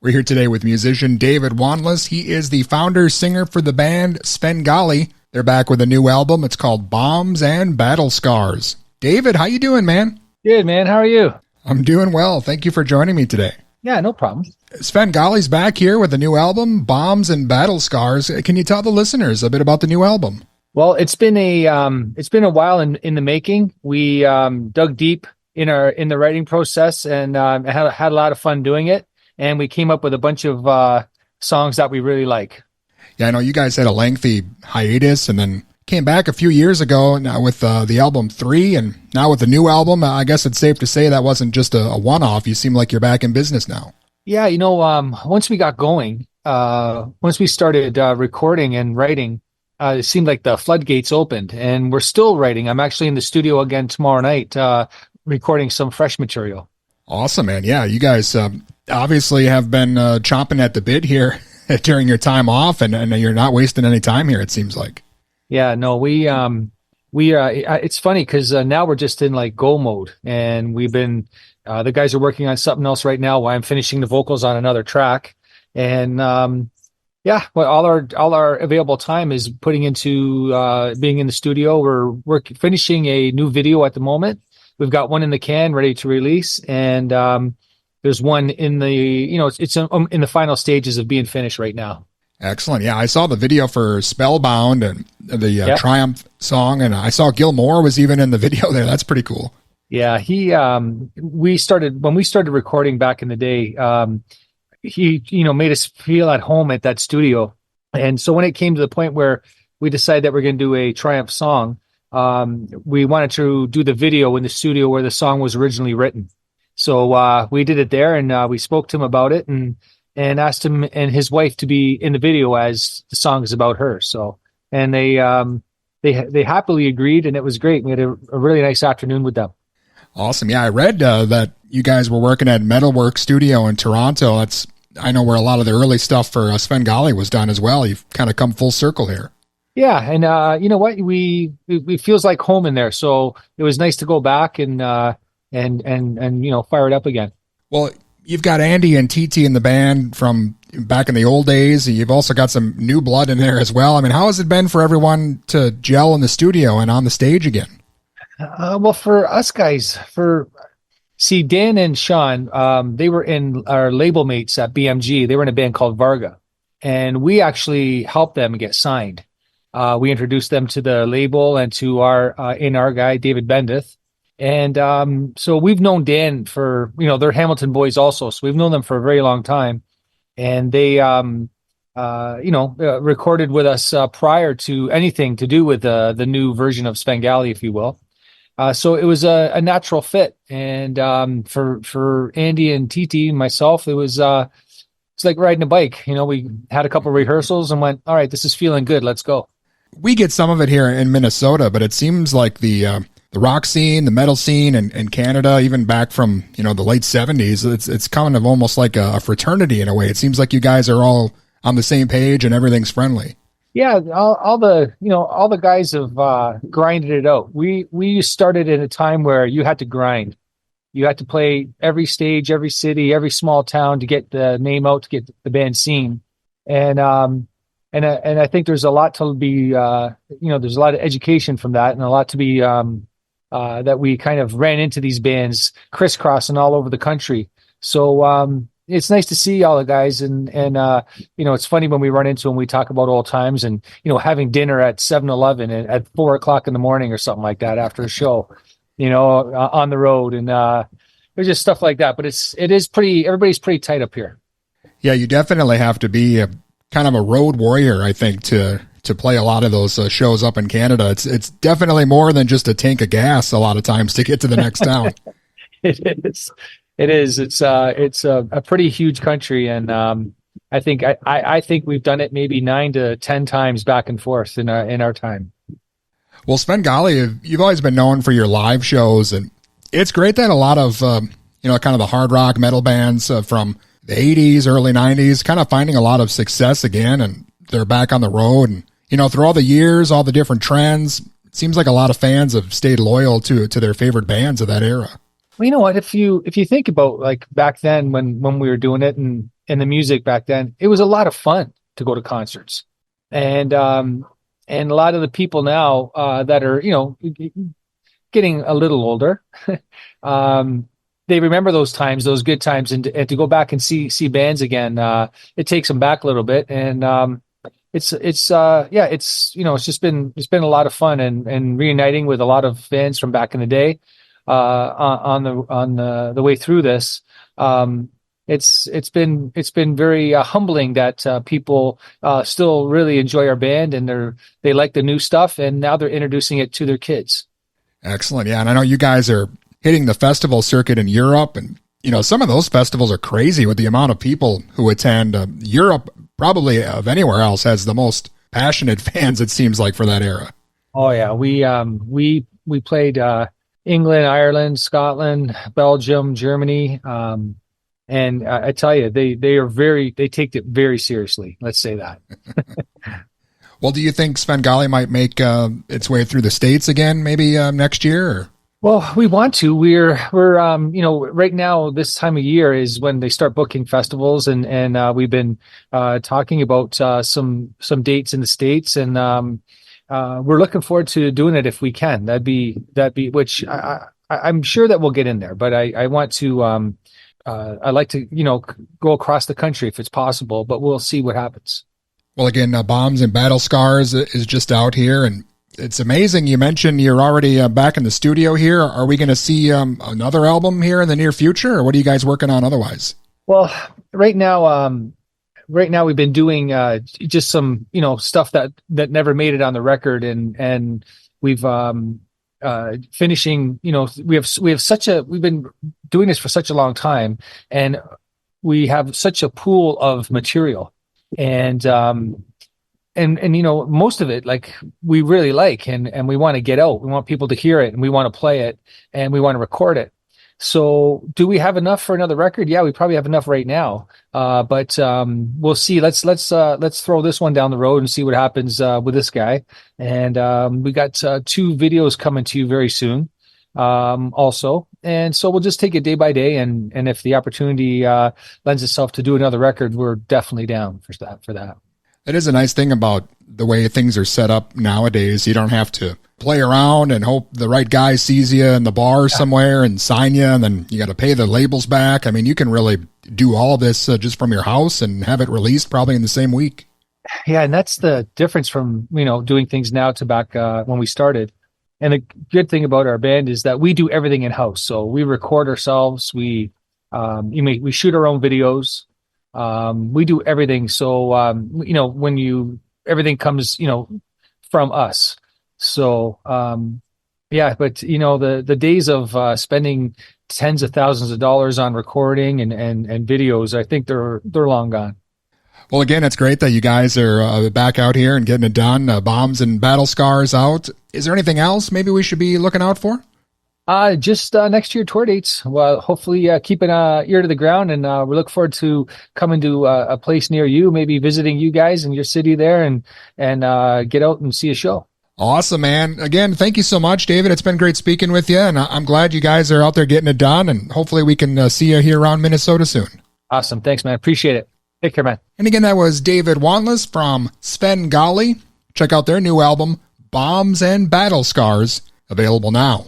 We're here today with musician David Wanless. He is the founder, singer for the band Sven Gali. They're back with a new album. It's called Bombs and Battlescars. David, how you doing, man? Good, man. How are you? I'm doing well. Thank you for joining me today. Yeah, no problem. Sven Gali's back here with a new album, Bombs and Battlescars. Can you tell the listeners a bit about the new album? Well, it's been a while in the making. We dug deep in the writing process and had a lot of fun doing it. And we came up with a bunch of songs that we really like. Yeah, I know you guys had a lengthy hiatus and then came back a few years ago now with the album 3, and now with the new album. I guess it's safe to say that wasn't just a one-off. You seem like you're back in business now. Yeah, once we got going, once we started recording and writing, it seemed like the floodgates opened, and we're still writing. I'm actually in the studio again tomorrow night recording some fresh material. Awesome, man. Yeah, you guys obviously have been chomping at the bit here during your time off, and you're not wasting any time here, it seems like. Yeah, no, we it's funny because now we're just in like go mode, and we've been the guys are working on something else right now while I'm finishing the vocals on another track, and yeah, well, all our available time is putting into being in the studio. We're finishing a new video at the moment. We've got one in the can ready to release, and there's one in the it's in the final stages of being finished right now. Excellent. Yeah, I saw the video for Spellbound and the Triumph song, and I saw Gil Moore was even in the video there. That's pretty cool. Yeah, when we started recording back in the day, he made us feel at home at that studio. And so when it came to the point where we decided that we're going to do a Triumph song, we wanted to do the video in the studio where the song was originally written. So we did it there, and we spoke to him about it and asked him and his wife to be in the video as the song is about her. So, and they happily agreed, and it was great. We had a really nice afternoon with them. Awesome. Yeah, I read that you guys were working at Metalwork Studio in Toronto. I know where a lot of the early stuff for Sven Gali was done as well. You've kind of come full circle here. Yeah, and you know what? We feels like home in there. So it was nice to go back and fire it up again. Well, you've got Andy and TT in the band from back in the old days. You've also got some new blood in there as well. I mean, how has it been for everyone to gel in the studio and on the stage again? Well, for us guys, Dan and Sean, they were in our label mates at BMG. They were in a band called Varga, and we actually helped them get signed. We introduced them to the label and to our guy, David Bendith. And so we've known Dan for, they're Hamilton boys also. So we've known them for a very long time. And they, recorded with us prior to anything to do with the new version of Sven Gali, if you will. So it was a natural fit. And for Andy and TT and myself, it's like riding a bike. We had a couple of rehearsals and went, all right, this is feeling good. Let's go. We get some of it here in Minnesota, but it seems like the rock scene, the metal scene in Canada, even back from, the late 70s, it's kind of almost like a fraternity in a way. It seems like you guys are all on the same page and everything's friendly. Yeah, all the guys have grinded it out. We started at a time where you had to grind. You had to play every stage, every city, every small town to get the name out, to get the band seen. And I think there's a lot to be, there's a lot of education from that, and a lot to be that we kind of ran into these bands crisscrossing all over the country. So it's nice to see all the guys, and it's funny when we run into them, we talk about old times, and having dinner at 7-Eleven at 4:00 in the morning or something like that after a show, on the road, and there's just stuff like that. But everybody's pretty tight up here. Yeah, you definitely have to be kind of a road warrior, I think, to play a lot of those shows up in Canada. It's definitely more than just a tank of gas a lot of times to get to the next town. It is. It's a pretty huge country, and I think we've done it maybe 9 to 10 times back and forth in our time. Well, Sven Gali, you've always been known for your live shows, and it's great that a lot of kind of the hard rock metal bands from the 80s, early 90s, kind of finding a lot of success again, and they're back on the road. And, through all the years, all the different trends, it seems like a lot of fans have stayed loyal to their favorite bands of that era. Well, you know what? If you think about like back then when we were doing it, and and the music back then, it was a lot of fun to go to concerts. And a lot of the people now that are, getting a little older, they remember those times, those good times, and to go back and see bands again, it takes them back a little bit. And it's just been a lot of fun and reuniting with a lot of fans from back in the day on the way through this. It's been very humbling that people still really enjoy our band, and they like the new stuff, and now they're introducing it to their kids. Excellent. Yeah. And I know you guys are hitting the festival circuit in Europe, and some of those festivals are crazy with the amount of people who attend. Europe, probably of anywhere else, has the most passionate fans, it seems like, for that era. Oh yeah, we played England, Ireland, Scotland, Belgium, Germany, and I tell you, they take it very seriously. Let's say that. Well, do you think Sven Gali might make its way through the States again, maybe next year? Or? Well, we want to. We're right now, this time of year is when they start booking festivals, and we've been talking about some dates in the States, and we're looking forward to doing it if we can. That'd be which I'm sure that we'll get in there, but I want to. I like to go across the country if it's possible, but we'll see what happens. Well, again, Bombs and Battlescars is just out here, and it's amazing. You mentioned you're already back in the studio here. Are we going to see another album here in the near future, or what are you guys working on otherwise? Well, right now we've been doing just some stuff that never made it on the record, and we've finishing. We've been doing this for such a long time, and we have such a pool of material. And most of it, like, we really like, and we want to get out. We want people to hear it, and we want to play it, and we want to record it. So do we have enough for another record? Yeah, we probably have enough right now. But we'll see. Let's throw this one down the road and see what happens with this guy. And we got 2 videos coming to you very soon. Also. And so we'll just take it day by day. And if the opportunity lends itself to do another record, we're definitely down for that. It is a nice thing about the way things are set up nowadays. You don't have to play around and hope the right guy sees you in the bar somewhere and sign you, and then you got to pay the labels back. I mean, you can really do all this just from your house and have it released probably in the same week. Yeah. And that's the difference from, doing things now to back when we started. And the good thing about our band is that we do everything in house. So we record ourselves. We shoot our own videos. We do everything. So, everything comes, from us. So, but the days of spending tens of thousands of dollars on recording and videos, I think they're long gone. Well, again, it's great that you guys are back out here and getting it done. Bombs and Battlescars out. Is there anything else maybe we should be looking out for? Just next year tour dates. Well, hopefully keep an ear to the ground, and we look forward to coming to a place near you, maybe visiting you guys in your city there, and get out and see a show. Awesome, man. Again, thank you so much, David. It's been great speaking with you, and I'm glad you guys are out there getting it done, and hopefully we can see you here around Minnesota soon. Awesome. Thanks, man. Appreciate it. Take care, man. And again, that was David Wanless from Sven Gali. Check out their new album, Bombs and Battlescars, available now.